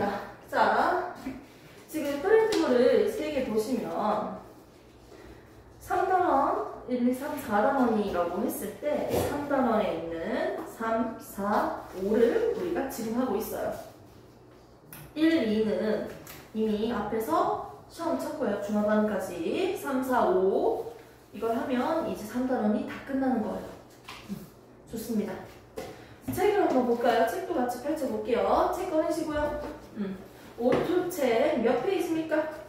좋습니다. 자, 지금 프린트물을 3개 보시면 3단원, 1, 2, 3, 4단원이라고 했을 때 3단원에 있는 3, 4, 5를 우리가 지금 하고 있어요. 1, 2는 이미 앞에서 시험 쳤고요. 중하반까지 3, 4, 5 이걸 하면 이제 3단원이 다 끝나는 거예요. 좋습니다. 책을 한번 볼까요? 책도 같이 펼쳐볼게요. 책 꺼내시고요. 오토책 몇 페이지입니까?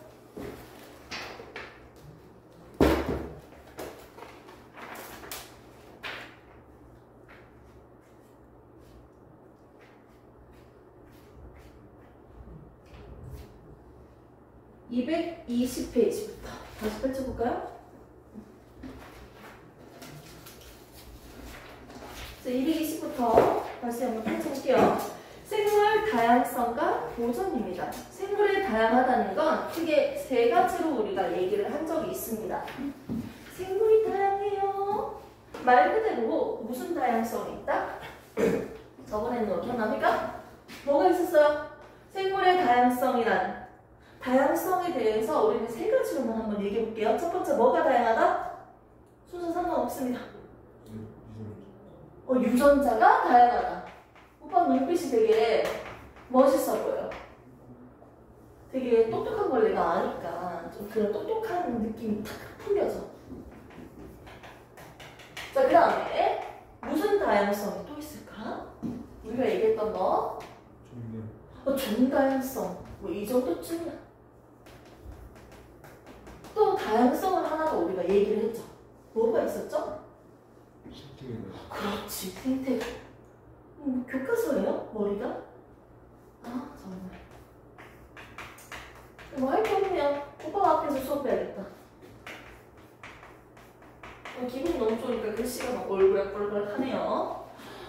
220페이지부터 다시 펼쳐볼까요? 자, 220부터 다시 한번 펼쳐볼게요. 생물 다양성과 보존입니다. 생물이 다양하다는 건 크게 3가지로 우리가 얘기를 한 적이 있습니다. 생물이 다양해요. 말 그대로 무슨 다양성이 있다? 저번에는 기억납니까? 뭐가 있었어요? 생물의 다양성이란 다양성에 대해서 우리는 3가지로만 한번 얘기해 볼게요. 첫 번째, 뭐가 다양하다? 순서 상관없습니다. 유전자가 다양하다. 오빠 눈빛이 되게 멋있어 보여요. 되게 똑똑한 걸 내가 아니까 좀 그런 똑똑한 느낌이 탁 풍겨져. 자, 그 다음에 무슨 다양성이 또 있을까? 우리가 얘기했던 거 종다양성 뭐 이 정도쯤이야. 또 다양성을 하나 더 우리가 얘기를 했죠. 뭐가 있었죠? 그렇지, 생태계. 교과서예요? 머리가? 아, 정말. 뭐 할 게 없네요. 오빠 앞에서 수업해야겠다. 기분이 너무 좋으니까 글씨가 막 얼굴락벌락하네요.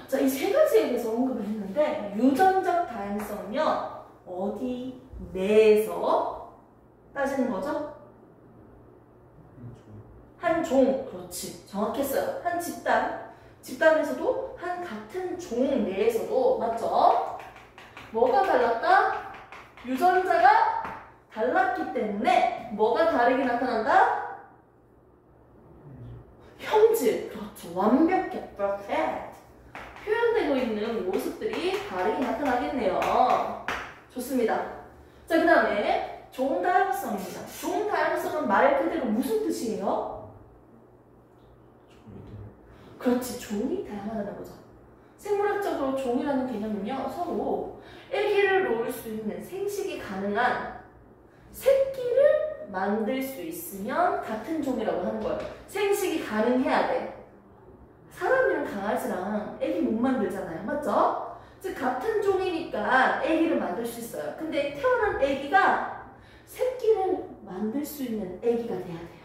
자, 이 3가지에 대해서 언급을 했는데 유전적 다양성은요, 어디 내에서 따지는 거죠? 한 종, 그렇지, 정확했어요. 한 집단에서도 한 같은 종 내에서도, 맞죠? 뭐가 달랐다? 유전자가 달랐기 때문에 뭐가 다르게 나타난다? 형질, 그렇죠. 완벽해, perfect. 표현되고 있는 모습들이 다르게 나타나겠네요. 좋습니다. 자, 그 다음에 종다양성입니다. 종다양성은 말 그대로 무슨 뜻이에요? 그렇지, 종이 다양하다는 거죠. 생물학적으로 종이라는 개념은요, 서로 아기를 놓을 수 있는 생식이 가능한 새끼를 만들 수 있으면 같은 종이라고 하는 거예요. 생식이 가능해야 돼. 사람이랑 강아지랑 아기 못 만들잖아요. 맞죠? 즉 같은 종이니까 아기를 만들 수 있어요. 근데 태어난 아기가 새끼를 만들 수 있는 아기가 돼야 돼요.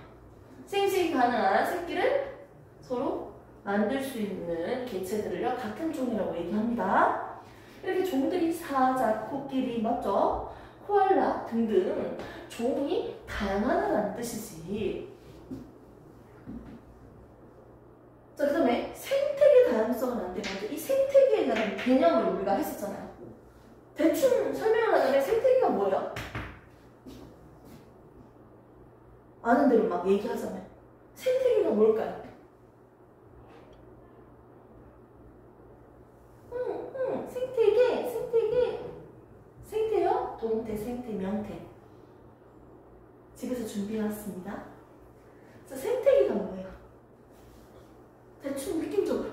생식이 가능한 새끼를 서로 만들 수 있는 개체들을요, 같은 종이라고 얘기합니다. 이렇게 종들이 사자, 코끼리, 맞죠? 코알라 등등 종이 다양하다는 뜻이지. 자, 그 다음에 생태계 다양성은 안 되는데 이 생태계에 대한 개념을 우리가 했었잖아요. 대충 설명을 하자면 생태계가 뭐예요? 아는 대로 막 얘기하자면 생태계가 뭘까요? 생태요? 동태, 생태, 명태. 집에서 준비해왔습니다. 자, 생태계가 뭐예요? 대충 느낌적으로.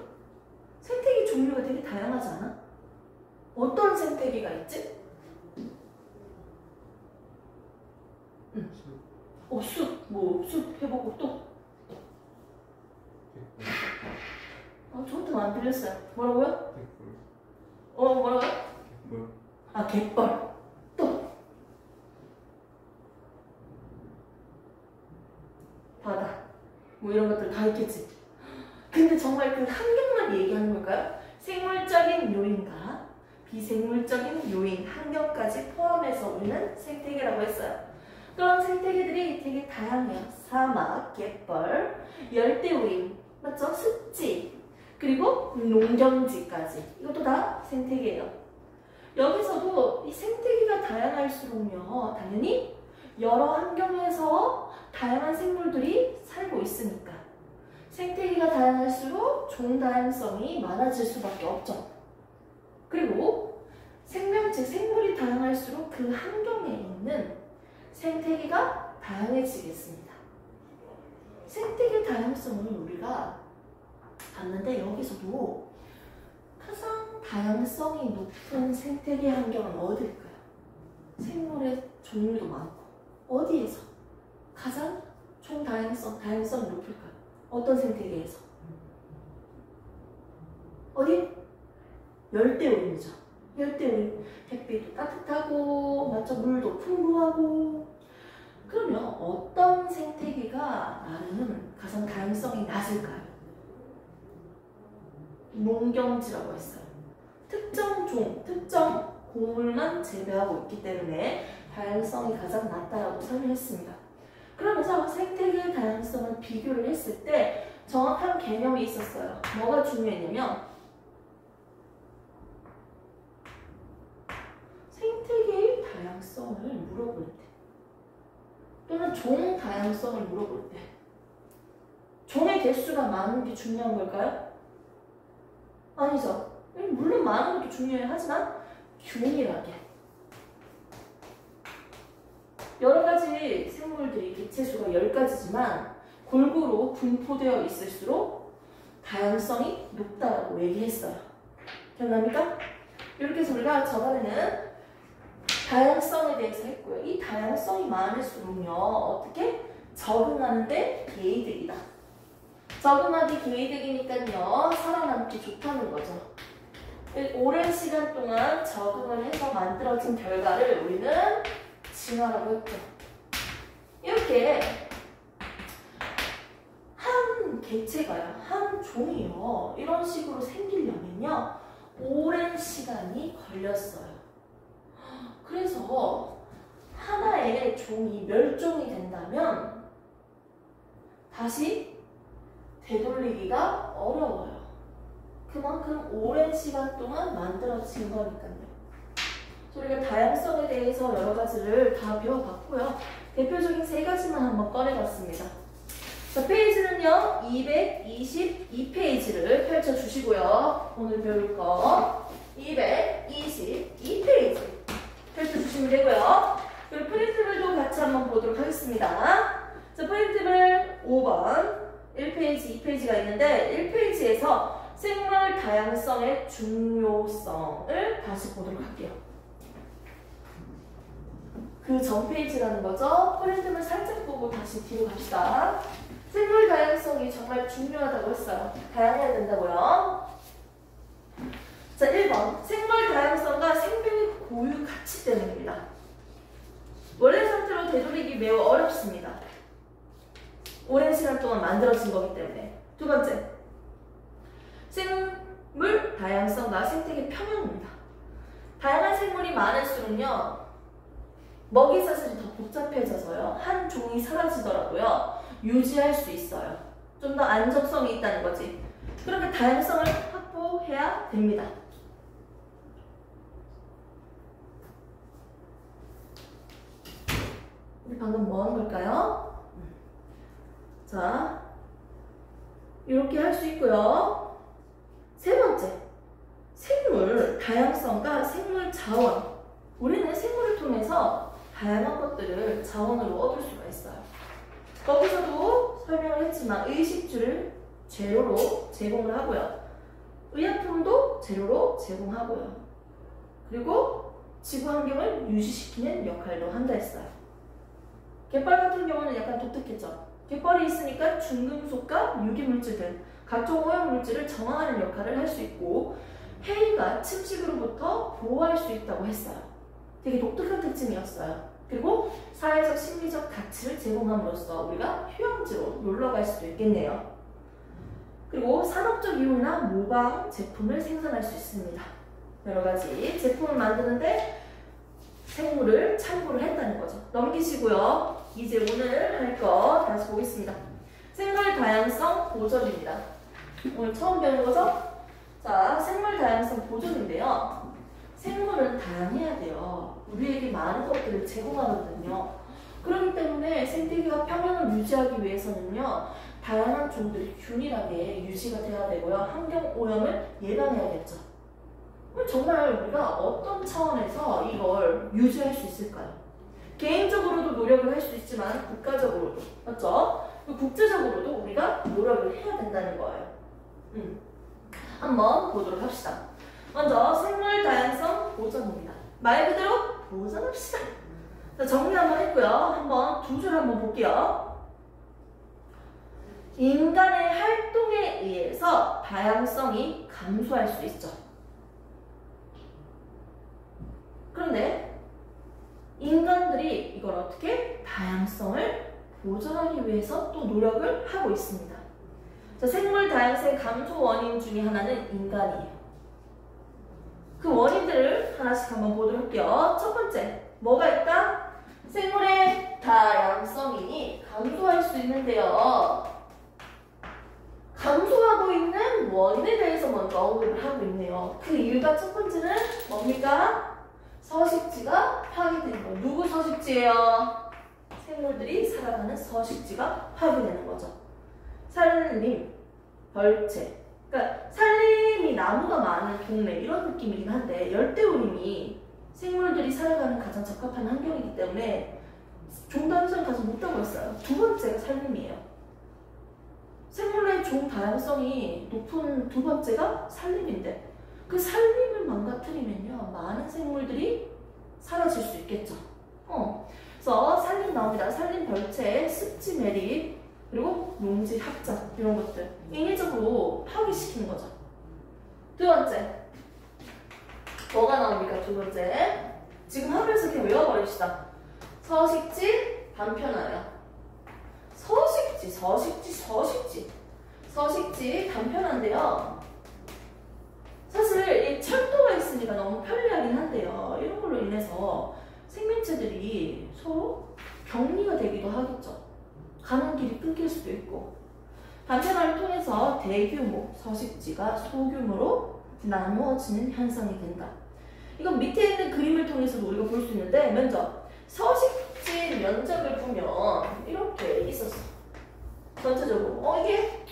생태계 종류가 되게 다양하지 않아? 어떤 생태계가 있지? 숲. 숲 해보고 또. 저한테는 안 들렸어요. 뭐라고요? 뭐라고요? 갯벌. 또. 바다. 뭐 이런 것들 다 있겠지. 근데 정말 그 환경만 얘기하는 걸까요? 생물적인 요인과 비생물적인 요인, 환경까지 포함해서 우리는 생태계라고 했어요. 그런 생태계들이 되게 다양해요. 사막, 갯벌, 열대우림, 맞죠? 습지, 그리고 농경지까지. 이것도 다 생태계예요. 여기서도 이 생태계가 다양할수록요, 당연히 여러 환경에서 다양한 생물들이 살고 있으니까 생태계가 다양할수록 종 다양성이 많아질 수밖에 없죠. 그리고 생명체, 생물이 다양할수록 그 환경에 있는 생태계가 다양해지겠습니다. 생태계 다양성을 우리가 봤는데 여기서도 가장 다양성이 높은 생태계 환경은 어딜까요? 생물의 종류도 많고 어디에서 가장 총 다양성이 높을까요? 어떤 생태계에서? 어디? 열대우림이죠. 열대우림. 햇빛도 따뜻하고 맞죠? 물도 풍부하고. 그러면 어떤 생태계가 나름 가장 다양성이 낮을까요? 농경지라고 했어요. 특정 종, 특정 곡물만 재배하고 있기 때문에 다양성이 가장 낮다라고 설명했습니다. 그러면서 생태계의 다양성을 비교를 했을 때 정확한 개념이 있었어요. 뭐가 중요했냐면 생태계의 다양성을 물어볼 때 또는 종 다양성을 물어볼 때 종의 개수가 많은 게 중요한 걸까요? 아니죠. 물론 많은 것도 중요해요. 하지만 균일하게 여러 가지 생물들이 개체수가 10가지지만 골고루 분포되어 있을수록 다양성이 높다고 얘기했어요. 기억납니까? 이렇게 해서 우리가 저번에는 다양성에 대해서 했고요. 이 다양성이 많을수록요. 어떻게? 적응하는데 개이득이다. 적응하기 개이득이니까요. 살아남기 좋다는 거죠. 오랜 시간 동안 적응을 해서 만들어진 결과를 우리는 진화라고 했죠. 이렇게 한 개체가요, 한 종이요, 이런 식으로 생기려면요, 오랜 시간이 걸렸어요. 그래서 하나의 종이 멸종이 된다면 다시 되돌리기가 어려워요. 그만큼 오랜 시간 동안 만들어진 거니까요. 우리가 다양성에 대해서 여러 가지를 다 배워봤고요. 대표적인 3가지만 한번 꺼내봤습니다. 자, 페이지는요, 222페이지를 펼쳐주시고요. 오늘 배울 거 222페이지 펼쳐주시면 되고요. 그리고 프린트별도 같이 한번 보도록 하겠습니다. 자, 프린트별 5번 1페이지, 2페이지가 있는데 1페이지에서 생물 다양성의 중요성을 다시 보도록 할게요. 그 전 페이지라는 거죠. 프린트를 살짝 보고 다시 뒤로 갑시다. 생물 다양성이 정말 중요하다고 했어요. 다양해야 된다고요. 자, 1번. 생물 다양성과 생명의 고유 가치 때문입니다. 원래 상태로 되돌리기 매우 어렵습니다. 오랜 시간 동안 만들어진 거기 때문에. 2번째. 생물 다양성과 생태계 평형입니다. 다양한 생물이 많을수록요, 먹이 사슬이 더 복잡해져서요, 한 종이 사라지더라도요, 유지할 수 있어요. 좀 더 안정성이 있다는 거지. 그렇게 다양성을 확보해야 됩니다. 우리 방금 뭐 한 걸까요? 자, 이렇게 할 수 있고요. 3번째, 생물 다양성과 생물 자원. 우리는 생물을 통해서 다양한 것들을 자원으로 얻을 수가 있어요. 거기서도 설명을 했지만 의식주를 재료로 제공을 하고요. 의약품도 재료로 제공하고요. 그리고 지구 환경을 유지시키는 역할도 한다 했어요. 갯벌 같은 경우는 약간 독특했죠. 갯벌이 있으니까 중금속과 유기물질 등 각종 오염물질을 정화하는 역할을 할 수 있고 해이가 침식으로부터 보호할 수 있다고 했어요. 되게 독특한 특징이었어요. 그리고 사회적 심리적 가치를 제공함으로써 우리가 휴양지로 놀러 갈 수도 있겠네요. 그리고 산업적 이용이나 모방 제품을 생산할 수 있습니다. 여러 가지 제품을 만드는데 생물을 참고를 했다는 거죠. 넘기시고요. 이제 오늘 할 거 다시 보겠습니다. 생물 다양성 보존입니다. 오늘 처음 배우는 거죠? 자, 생물 다양성 보존인데요. 생물은 다양해야 돼요. 우리에게 많은 것들을 제공하거든요. 그렇기 때문에 생태계와 평형을 유지하기 위해서는요, 다양한 종들이 균일하게 유지가 돼야 되고요. 환경 오염을 예방해야겠죠. 그럼 정말 우리가 어떤 차원에서 이걸 유지할 수 있을까요? 개인적으로도 노력을 할 수 있지만 국가적으로도, 맞죠? 국제적으로도 우리가 노력을 해야 된다는 거예요. 한번 보도록 합시다. 먼저 생물 다양성 보전입니다. 말 그대로 보전합시다. 자, 정리 한번 했고요. 한번 두 줄 한번 볼게요. 인간의 활동에 의해서 다양성이 감소할 수 있죠. 그런데 인간들이 이걸 어떻게 다양성을 보존하기 위해서 또 노력을 하고 있습니다. 자, 생물 다양성의 감소 원인 중에 하나는 인간이에요. 그 원인들을 하나씩 한번 보도록 할게요. 첫 번째, 뭐가 있다? 생물의 다양성이 감소할 수 있는데요. 감소하고 있는 원인에 대해서 먼저 언급을 하고 있네요. 그 이유가 첫 번째는 뭡니까? 서식지가 파괴되는 거예요. 누구 서식지예요? 생물들이 살아가는 서식지가 파괴되는 거죠. 산림, 벌채. 그러니까 산림이 나무가 많은 동네 이런 느낌이긴 한데 열대우림이 생물들이 살아가는 가장 적합한 환경이기 때문에 종 다양성이 가장 높다고 했어요. 두 번째가 산림이에요. 생물의 종 다양성이 높은 두 번째가 산림인데 그 산림을 망가뜨리면요 많은 생물들이 사라질 수 있겠죠. 그래서 산림 나옵니다. 산림 벌채, 습지 매립, 그리고 농지 확장 이런 것들 인위적으로 파괴시키는 거죠. 두 번째 뭐가 나옵니까? 두 번째 지금 하면서 그냥 외워버립시다. 서식지 단편화요. 서식지 단편화인데요. 사실 이 철도가 있으니까 너무 편리하긴 한데요. 이런 걸로 인해서 생명체들이 서로 격리가 되기도 하겠죠. 가는 길이 끊길 수도 있고 단편화를 통해서 대규모 서식지가 소규모로 나누어지는 현상이 된다. 이건 밑에 있는 그림을 통해서도 우리가 볼 수 있는데 먼저 서식지 면적을 보면 이렇게 있었어. 전체적으로 이게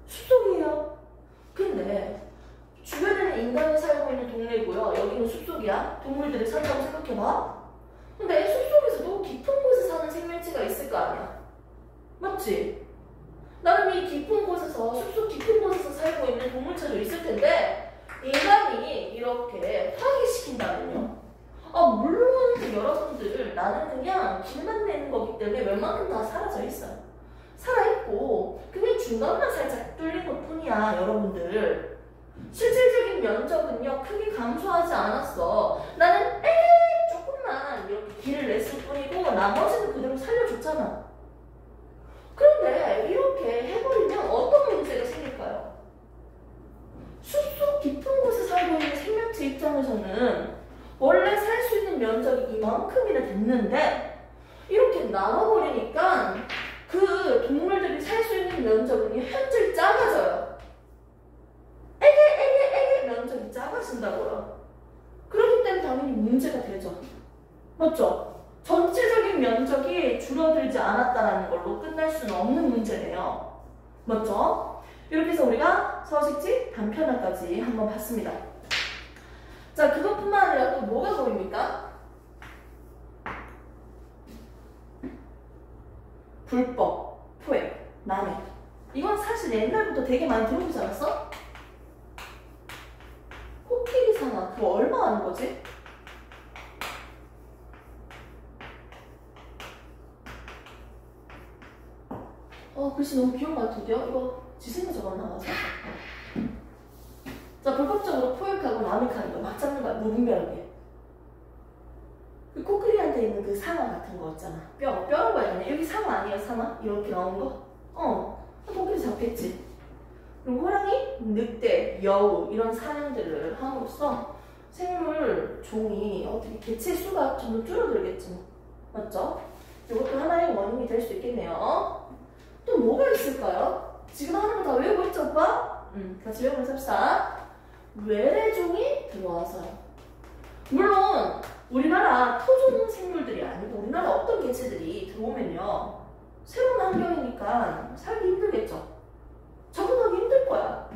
숲속이에요. 근데 주변에는 인간이 살고 있는 동네고요. 여기는 숲속이야. 동물들이 산다고 생각해봐. 근데 숲속에서도 깊은 곳에 사는 생명체가 있을 거 아니야. 맞지? 나름 이 깊은 곳에서 숲속 깊은 곳에서 살고 있는 동물체도 있을 텐데 인간이 이렇게 파괴시킨다면요. 물론 여러분들 나는 그냥 길만 내는 거기 때문에 웬만큼 다 사라져 있어요. 살아있고 그냥 중간만 살짝 뚫린 것 뿐이야. 여러분들 실질적인 면적은요 크게 감소하지 않았어. 나는 조금만 이렇게 길을 냈을 뿐이고 나머지는 그대로 살려줬잖아. 그런데 이렇게 해버리면 어떤 문제가 생길까요? 숲속 깊은 곳에 살고 있는 생명체 입장에서는 원래 살 수 있는 면적이 이만큼이나 됐는데 이렇게 나눠버리니까 그 동물들이 살 수 있는 면적은 현저히 작아져요. 면적이 작아진다고요. 그렇기 때문에 당연히 문제가 되죠. 맞죠? 전체적인 면적이 줄어들지 않았다는 걸로 끝날 수는 없는 문제네요. 맞죠? 이렇게 해서 우리가 서식지 단편화까지 한번 봤습니다. 자, 그것뿐만 아니라 또 뭐가 보입니까? 불법, 포획, 남획. 이건 사실 옛날부터 되게 많이 들어보지 않았어? 코끼리 상어, 그거 얼마 하는 거지? 글씨 너무 귀여운 것 같은데요? 이거 지승이 적었나 봐서. 자, 불법적으로 포획하고 남획하는 거 막 잡는 거야, 무분별하게. 그 코끼리한테 있는 그 상어 같은 거 있잖아. 뼈라고 해야 되나? 여기 상어 아니에요, 상어? 이렇게 나온 거? 코끼리 잡겠지. 그리고 호랑이, 늑대, 여우 이런 사냥들을 함으로써 생물 종이 어떻게 개체 수가 좀 더 줄어들겠지. 맞죠? 이것도 하나의 원인이 될 수 있겠네요. 또 뭐가 있을까요? 지금 하는 거 다 외우고 있죠, 오빠? 같이 외우면서 합시다. 외래종이 들어와서요. 물론 우리나라 토종 생물들이 아니고 우리나라 어떤 개체들이 들어오면요, 새로운 환경이니까 살기 힘들겠죠. 적응하기 힘들 거야.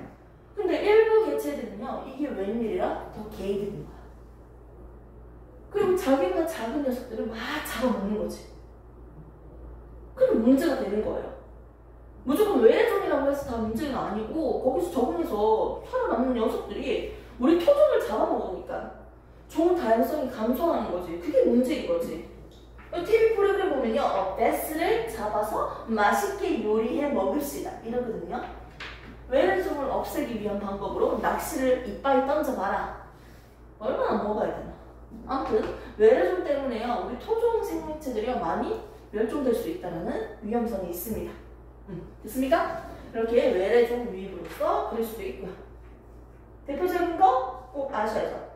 근데 일부 개체들은요, 이게 웬일이라 더 개이득인 거야. 그리고 자기보다 작은 녀석들을 막 잡아먹는 거지. 그게 문제가 되는 거예요. 무조건 외래종이라고 해서 다 문제는 아니고 거기서 적응해서 살아남는 녀석들이 우리 토종을 잡아먹으니까 종 다양성이 감소하는 거지. 그게 문제인 거지. TV 프로그램 보면요, 베스를 잡아서 맛있게 요리해 먹읍시다 이러거든요. 외래종을 없애기 위한 방법으로 낚시를 이빨에 던져봐라. 얼마나 먹어야 되나. 아무튼 외래종 때문에요, 우리 토종 생명체들이 많이 멸종될 수 있다는 위험성이 있습니다. 됐습니까? 이렇게 외래종 유입으로서 그럴 수도 있고요. 대표적인 거 꼭 아셔야죠.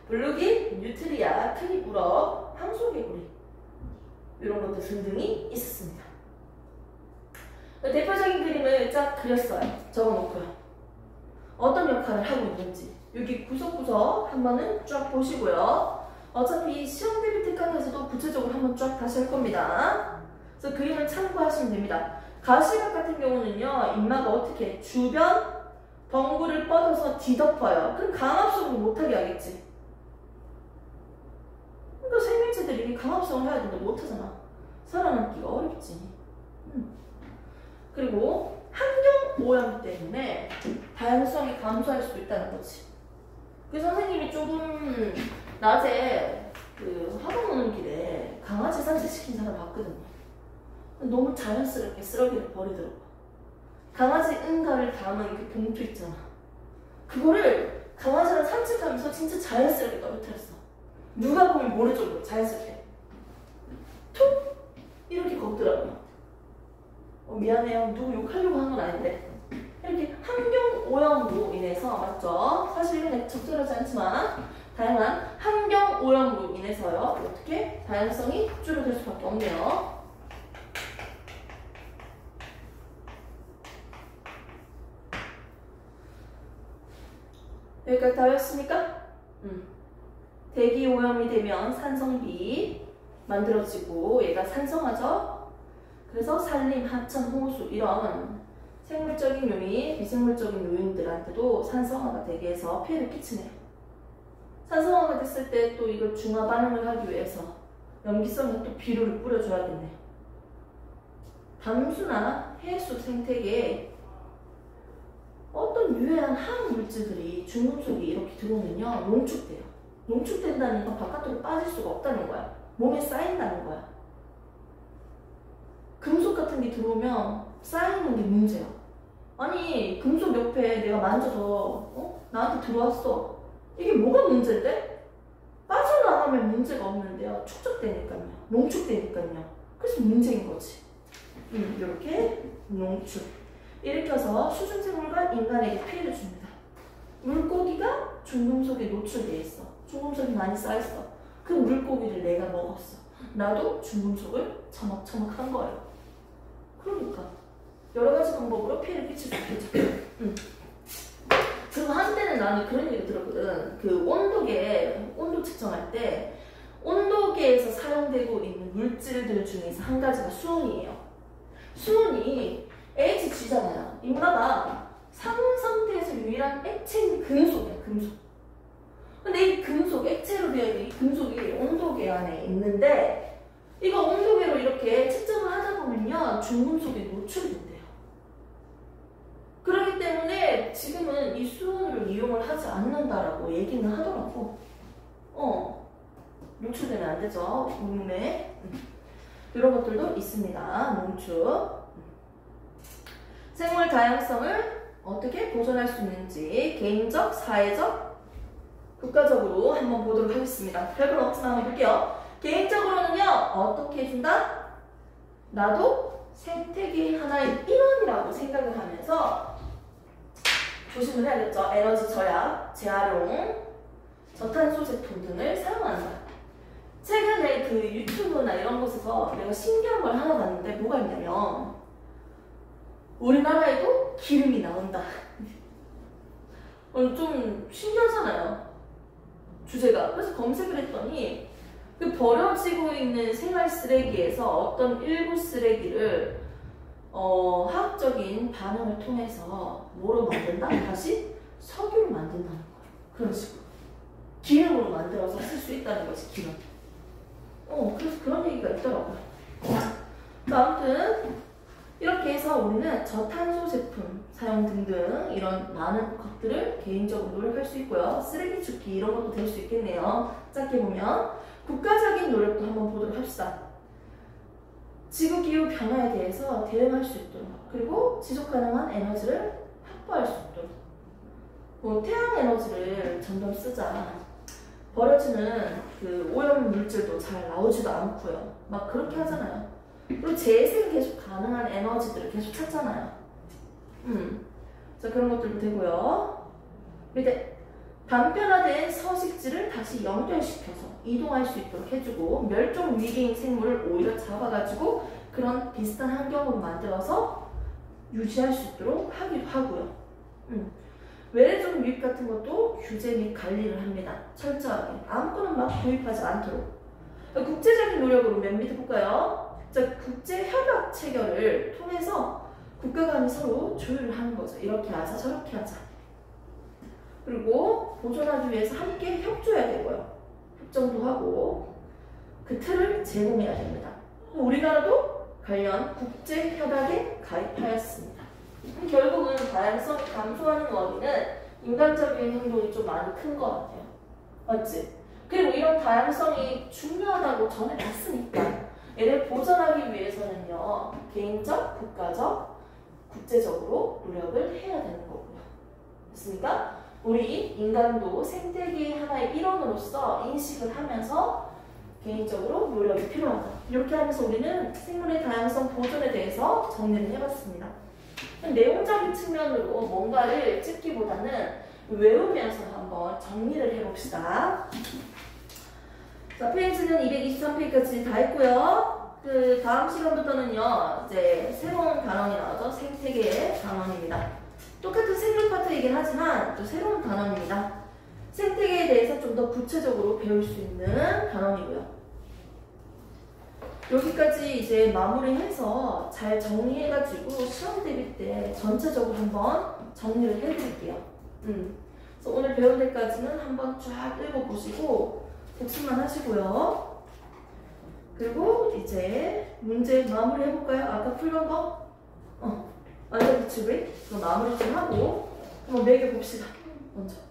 블루길, 뉴트리아, 트립 우럭, 황소개구리 이런 것들 등등이 있었습니다. 대표적인 그림을 쫙 그렸어요. 적어놓고요. 어떤 역할을 하고 있는지 여기 구석구석 한번은 쫙 보시고요. 어차피 시험 대비 특강에서도 구체적으로 한번 쫙 다시 할 겁니다. 그래서 그림을 참고하시면 됩니다. 가시각 같은 경우는요, 입마가 어떻게 주변 덩굴을 뻗어서 뒤덮어요. 그럼 강압성을 못하게 하겠지. 그러니까 생명체들이 강압성을 해야 되는데 못하잖아. 살아남기가 어렵지. 그리고 환경 오염 때문에 다양성이 감소할 수도 있다는 거지. 그 선생님이 조금 낮에 그 학원 오는 길에 강아지 산책시킨 사람 봤거든요. 너무 자연스럽게 쓰레기를 버리더라고. 강아지 응가를 담은 그 봉투 있잖아. 그거를 강아지랑 산책하면서 진짜 자연스럽게 떨어뜨렸어. 누가 보면 모를 정도로 자연스럽게. 툭! 이렇게 걷더라고요. 미안해요. 누구 욕하려고 한 건 아닌데. 이렇게 환경 오염으로 인해서, 맞죠? 사실 이건 적절하지 않지만 다양한 환경 오염으로 인해서요, 어떻게 다양성이 줄어들 수밖에 없네요. 여기까지 다 외웠습니까? 대기 오염이 되면 산성비 만들어지고 얘가 산성하죠? 그래서 산림, 하천, 호수 이런 생물적인 요인, 비생물적인 요인들한테도 산성화가 되게 해서 피해를 끼치네요. 산성화가 됐을 때 또 이걸 중화 반응을 하기 위해서 염기성에 또 비료를 뿌려줘야겠네요. 담수나 해수 생태계에 어떤 유해한 항 물질들이 중금속이 이렇게 들어오면요, 농축돼요. 농축된다는 건 바깥으로 빠질 수가 없다는 거야. 몸에 쌓인다는 거야. 금속 같은 게 들어오면 쌓이는 게 문제야. 아니, 금속 옆에 내가 만져서 나한테 들어왔어. 이게 뭐가 문제인데? 빠져나가면 문제가 없는데요, 축적되니까요. 농축되니까요. 그래서 문제인 거지. 이렇게 농축 일으켜서 수중생물과 인간에게 피해를 줍니다. 물고기가 중금속에 노출돼 있어. 중금속이 많이 쌓였어. 그 물고기를 내가 먹었어. 나도 중금속을 처먹처먹 한 거예요. 그러니까 여러 가지 방법으로 피해를 끼칠 수 있겠죠. 그리고 한때는 나는 그런 얘기 들었거든. 그 온도계, 온도 측정할 때 온도계에서 사용되고 있는 물질들 중에서 한 가지가 수온이에요. 수온이 HG잖아요. 인마가 상온 상태에서 유일한 액체인 금속이야, 금속. 근데 이 금속, 액체로 되어 있는 이 금속이 온도계 안에 있는데, 이거 온도계로 이렇게 측정을 하다 보면요, 중금속이 노출된대요. 그렇기 때문에 지금은 이 수온을 이용을 하지 않는다라고 얘기는 하더라고. 노출되면 안 되죠, 몸에. 이런 것들도 있습니다, 농축. 생물 다양성을 어떻게 보존할 수 있는지 개인적, 사회적, 국가적으로 한번 보도록 하겠습니다. 별건 없지만 한번 볼게요. 개인적으로는요, 어떻게 해준다? 나도 생태계 하나의 일원이라고 생각을 하면서 조심을 해야겠죠. 에너지 절약, 재활용, 저탄소 제품 등을 사용한다. 최근에 그 유튜브나 이런 곳에서 내가 신기한 걸 하나 봤는데 뭐가 있냐면, 우리나라에도 기름이 나온다. 좀 신기하잖아요. 주제가. 그래서 검색을 했더니 그 버려지고 있는 생활 쓰레기에서 어떤 일부 쓰레기를 화학적인 반응을 통해서 뭐로 만든다? 다시 석유로 만든다는 거예요. 그런 식으로. 기름으로 만들어서 쓸 수 있다는 거지, 기름. 그래서 그런 얘기가 있더라고요. 아무튼 이렇게 해서 우리는 저탄소 제품 사용 등등 이런 많은 것들을 개인적으로 노력할 수 있고요. 쓰레기 줍기 이런 것도 될 수 있겠네요. 짧게 보면 국가적인 노력도 한번 보도록 합시다. 지구기후 변화에 대해서 대응할 수 있도록, 그리고 지속가능한 에너지를 확보할 수 있도록. 태양 에너지를 점점 쓰자. 버려지는 그 오염 물질도 잘 나오지도 않고요. 막 그렇게 하잖아요. 그리고 재생 계속 가능한 에너지들을 계속 찾잖아요. 자, 그런 것들도 되고요. 밑에 단편화된 서식지를 다시 연결시켜서 이동할 수 있도록 해주고, 멸종 위기인 생물을 오히려 잡아가지고 그런 비슷한 환경으로 만들어서 유지할 수 있도록 하기도 하고요. 외래종 유입 같은 것도 규제 및 관리를 합니다. 철저하게. 아무거나 막 도입하지 않도록. 국제적인 노력으로 맨 밑에 볼까요? 자, 국제협약 체결을 통해서 국가 간이 서로 조율을 하는 거죠. 이렇게 하자, 저렇게 하자. 그리고 보존하기 위해서 함께 협조해야 되고요. 협정도 하고 그 틀을 제공해야 됩니다. 우리나라도 관련 국제협약에 가입하였습니다. 결국은 다양성이 감소하는 원인은 인간적인 행동이 좀 많이 큰 것 같아요. 맞지? 그리고 이런 다양성이 중요하다고 전에 봤으니까 얘를 보존하기 위해서는요, 개인적, 국가적, 국제적으로 노력을 해야 되는 거고요. 됐습니까? 우리 인간도 생태계의 하나의 일원으로서 인식을 하면서 개인적으로 노력이 필요하다. 이렇게 하면서 우리는 생물의 다양성 보존에 대해서 정리를 해봤습니다. 내용적인 측면으로 뭔가를 찍기보다는 외우면서 한번 정리를 해봅시다. 자, 페이지는 223페이지까지 다 했고요. 그 다음 시간부터는요, 이제 새로운 단원이 나오죠. 생태계의 단원입니다. 똑같은 생물 파트이긴 하지만 또 새로운 단원입니다. 생태계에 대해서 좀 더 구체적으로 배울 수 있는 단원이고요. 여기까지 이제 마무리해서 잘 정리해가지고 시험 대비 때 전체적으로 한번 정리를 해드릴게요. 그래서 오늘 배운 데까지는 한번 쫙 읽어보시고 복습만 하시고요. 그리고 이제 문제 마무리 해볼까요? 아까 풀던 거? 완전 비추기? 그럼 마무리 좀 하고 한번 매겨봅시다. 먼저.